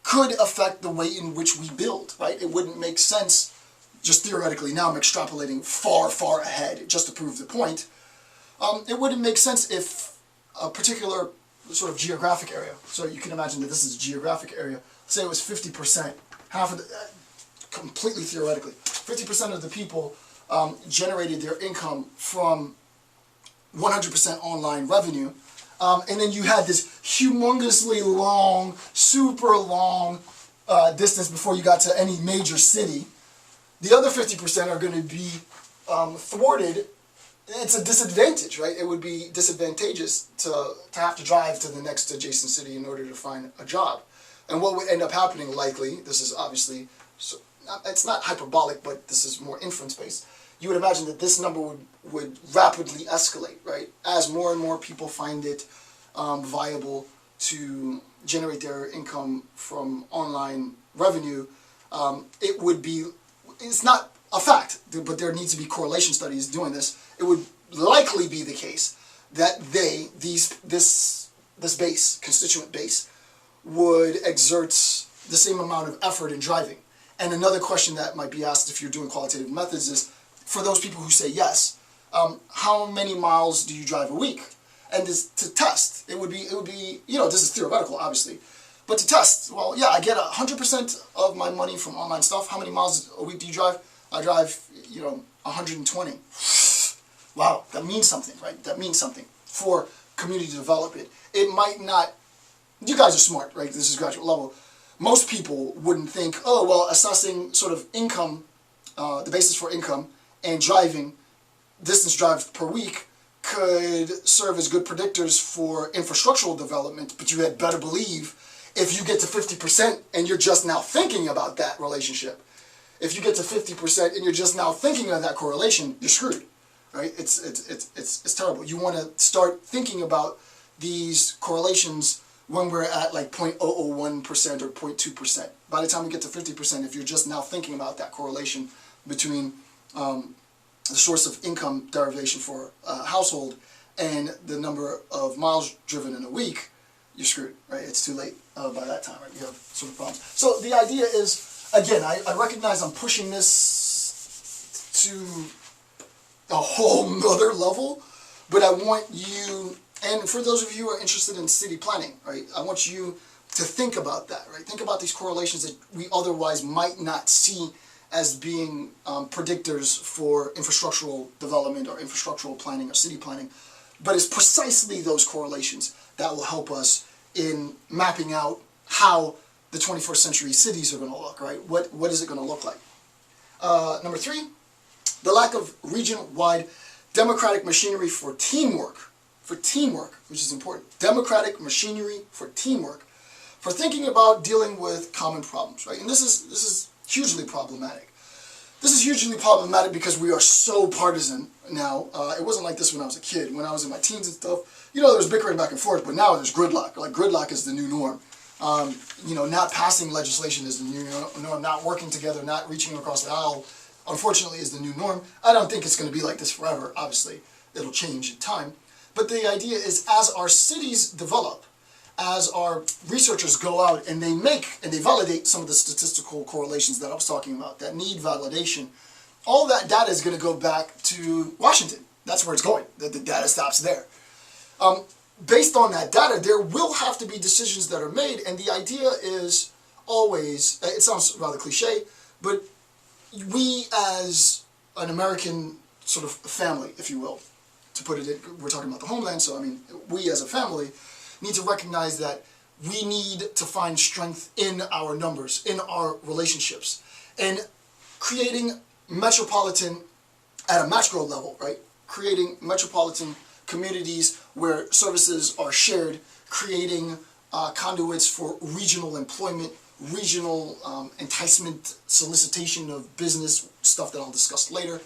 could affect the way in which we build, right? It wouldn't make sense, just theoretically, now I'm extrapolating far, far ahead just to prove the point. It wouldn't make sense if a particular sort of geographic area, so you can imagine that this is a geographic area, say it was 50%, half of the, completely theoretically, 50% of the people generated their income from 100% online revenue, and then you had this humongously long, super long distance before you got to any major city. The other 50% are going to be thwarted. It's a disadvantage, right? It would be disadvantageous to have to drive to the next adjacent city in order to find a job. And what would end up happening, likely, this is obviously, so, it's not hyperbolic, but this is more inference-based. You would imagine that this number would rapidly escalate, right? As more and more people find it viable to generate their income from online revenue, it would be, it's not a fact, but there needs to be correlation studies doing this. It would likely be the case that this base, constituent base, would exert the same amount of effort in driving. And another question that might be asked if you're doing qualitative methods is, for those people who say yes, how many miles do you drive a week? And to test, it would be, this is theoretical, obviously, but to test, well, yeah, I get 100% of my money from online stuff. How many miles a week do you drive? I drive, 120. Wow, that means something, right? That means something for community development. It might not, you guys are smart, right? This is graduate level. Most people wouldn't think, oh, well, assessing sort of income, the basis for income, and driving, distance drive per week, could serve as good predictors for infrastructural development, but you had better believe if you get to 50% and you're just now thinking about that relationship, if you get to 50% and you're just now thinking of that correlation, you're screwed, right? It's terrible. You want to start thinking about these correlations when we're at like 0.001% or 0.2%. By the time we get to 50%, if you're just now thinking about that correlation between the source of income derivation for a household and the number of miles driven in a week, you're screwed, right? It's too late by that time, right? You have sort of problems. So the idea is, again, I recognize I'm pushing this to a whole nother level, but I want you, and for those of you who are interested in city planning, right, I want you to think about that, right? Think about these correlations that we otherwise might not see as being predictors for infrastructural development or infrastructural planning or city planning, but it's precisely those correlations that will help us in mapping out how the 21st century cities are going to look, right? What is it going to look like? Number 3, the lack of region-wide democratic machinery for teamwork, which is important. Democratic machinery for teamwork, for thinking about dealing with common problems, right? And this is hugely problematic. This is hugely problematic because we are so partisan now. It wasn't like this when I was a kid. When I was in my teens and stuff, there was bickering back and forth, but now there's gridlock. Like, gridlock is the new norm. Not passing legislation is the new norm. Not working together, not reaching across the aisle, unfortunately, is the new norm. I don't think it's going to be like this forever. Obviously, it'll change in time. But the idea is, as our cities develop, as our researchers go out and they validate some of the statistical correlations that I was talking about that need validation, all that data is going to go back to Washington. That's where it's going. The data stops there. Based on that data, there will have to be decisions that are made, and the idea is always, it sounds rather cliche, but we as an American sort of family, if you will, to put it in, we're talking about the homeland, so I mean, we as a family need to recognize that we need to find strength in our numbers, in our relationships, and creating metropolitan, at a macro level, right? Creating metropolitan communities where services are shared, creating conduits for regional employment, regional enticement, solicitation of business, stuff that I'll discuss later.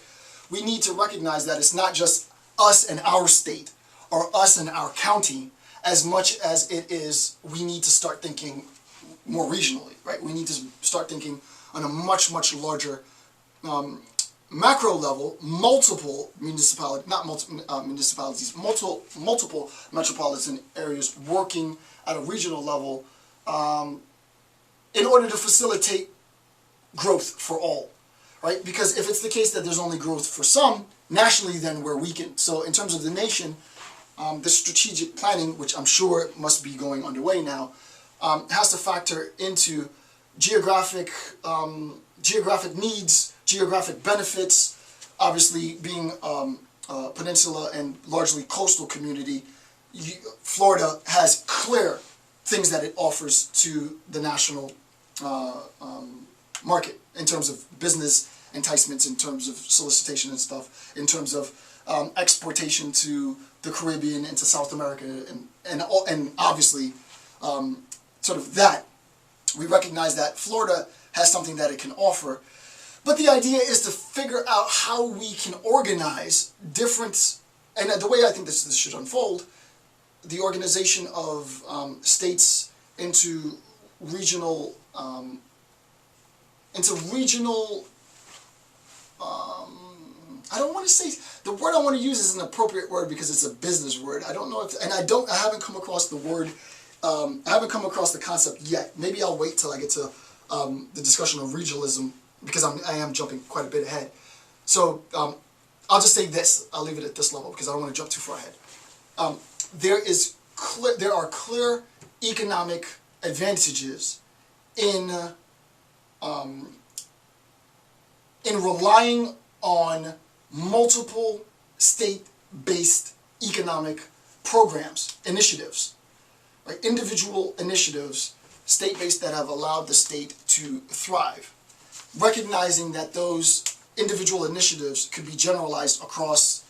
We need to recognize that it's not just us and our state, or us and our county, as much as it is we need to start thinking more regionally, right? We need to start thinking on a much, much larger macro level, multiple municipalities, not municipalities, multiple metropolitan areas working at a regional level in order to facilitate growth for all, right? Because if it's the case that there's only growth for some, nationally then we're weakened. So in terms of the nation, the strategic planning, which I'm sure must be going underway now, has to factor into geographic needs, geographic benefits. Obviously, being a peninsula and largely coastal community, Florida has clear things that it offers to the national market in terms of business enticements, in terms of solicitation and stuff, in terms of exportation to the Caribbean and to South America, and obviously sort of that We recognize that Florida has something that it can offer. But the idea is to figure out how we can organize different, and the way I think this should unfold, the organization of states into regional, I don't want to say, the word I want to use is an appropriate word because it's a business word. I don't know if, and I haven't come across the word, I haven't come across the concept yet. Maybe I'll wait till I get to the discussion of regionalism, because I am jumping quite a bit ahead. So I'll just say this, I'll leave it at this level because I don't want to jump too far ahead. There are clear economic advantages in relying on multiple state-based economic programs, initiatives, right? Individual initiatives, state-based, that have allowed the state to thrive. Recognizing that those individual initiatives could be generalized across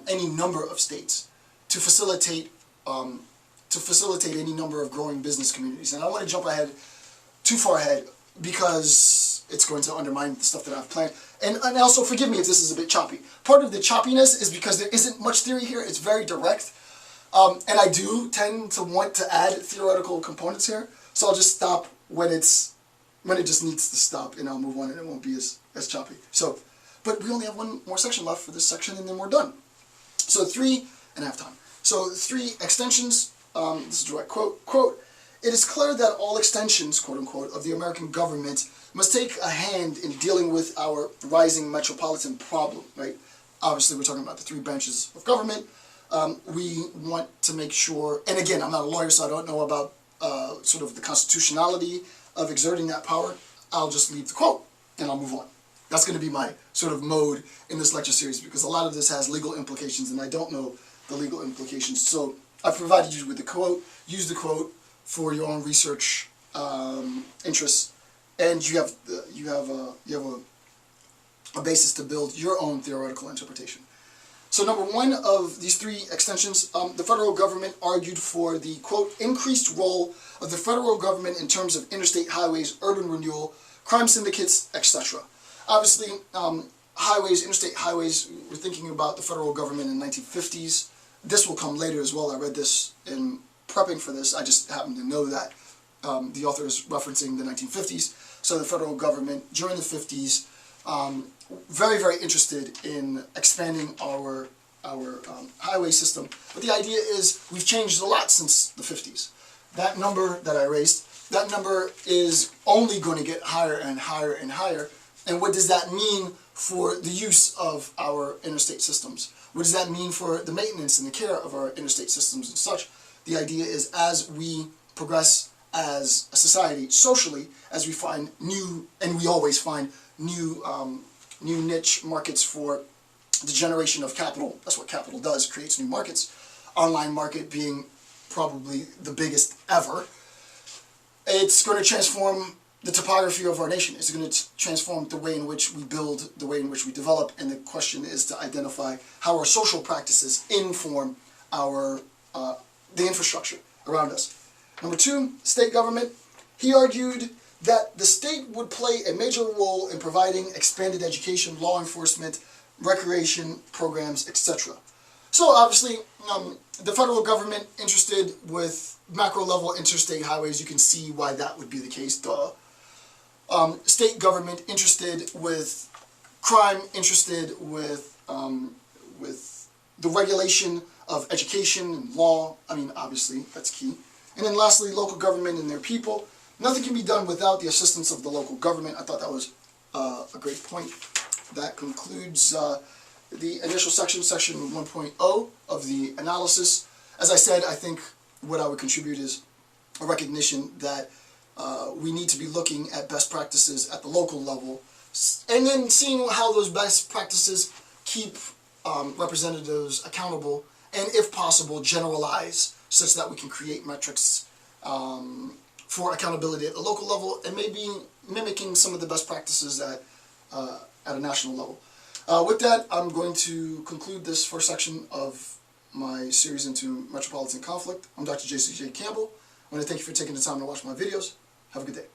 any number of states to facilitate any number of growing business communities. And I don't want to jump too far ahead because it's going to undermine the stuff that I've planned. And also, forgive me if this is a bit choppy. Part of the choppiness is because there isn't much theory here. It's very direct. And I do tend to want to add theoretical components here. So I'll just stop when it just needs to stop, and I'll move on, and it won't be as choppy. So, but we only have one more section left for this section, and then we're done. So 3.5 time. So 3 extensions, this is a direct quote, "It is clear that all extensions, quote unquote, of the American government must take a hand in dealing with our rising metropolitan problem," right? Obviously, we're talking about the 3 branches of government. We want to make sure, and again, I'm not a lawyer, so I don't know about sort of the constitutionality of exerting that power. I'll just leave the quote, and I'll move on. That's going to be my sort of mode in this lecture series, because a lot of this has legal implications, and I don't know the legal implications. So I've provided you with the quote. Use the quote for your own research interests, and you have a basis to build your own theoretical interpretation. So number 1 of these 3 extensions, the federal government argued for the, quote, "increased role of the federal government in terms of interstate highways, urban renewal, crime syndicates, etc." Obviously, highways, interstate highways, we're thinking about the federal government in the 1950s. This will come later as well. I read this in prepping for this. I just happen to know that the author is referencing the 1950s. So the federal government during the 50s, very, very interested in expanding our highway system. But the idea is we've changed a lot since the 50s. That number that I raised, that number is only going to get higher and higher and higher. And what does that mean for the use of our interstate systems? What does that mean for the maintenance and the care of our interstate systems and such? The idea is, as we progress as a society socially, as we find new, and we always find new niche markets for the generation of capital. That's what capital does, creates new markets. Online market being probably the biggest ever. It's going to transform the topography of our nation. It's going to transform the way in which we build, the way in which we develop, and the question is to identify how our social practices inform our the infrastructure around us. Number 2, state government. He argued that the state would play a major role in providing expanded education, law enforcement, recreation programs, etc. So obviously, the federal government interested with macro-level interstate highways, you can see why that would be the case, duh. State government interested with crime, interested with the regulation of education and law. I mean, obviously, that's key. And then lastly, local government and their people. Nothing can be done without the assistance of the local government. I thought that was a great point. That concludes the initial section, section 1.0 of the analysis. As I said, I think what I would contribute is a recognition that we need to be looking at best practices at the local level, and then seeing how those best practices keep representatives accountable, and if possible, generalize such that we can create metrics for accountability at the local level, and maybe mimicking some of the best practices at a national level. With that, I'm going to conclude this first section of my series into Metropolitan Conflict. I'm Dr. J.C.J. Campbell. I want to thank you for taking the time to watch my videos. Have a good day.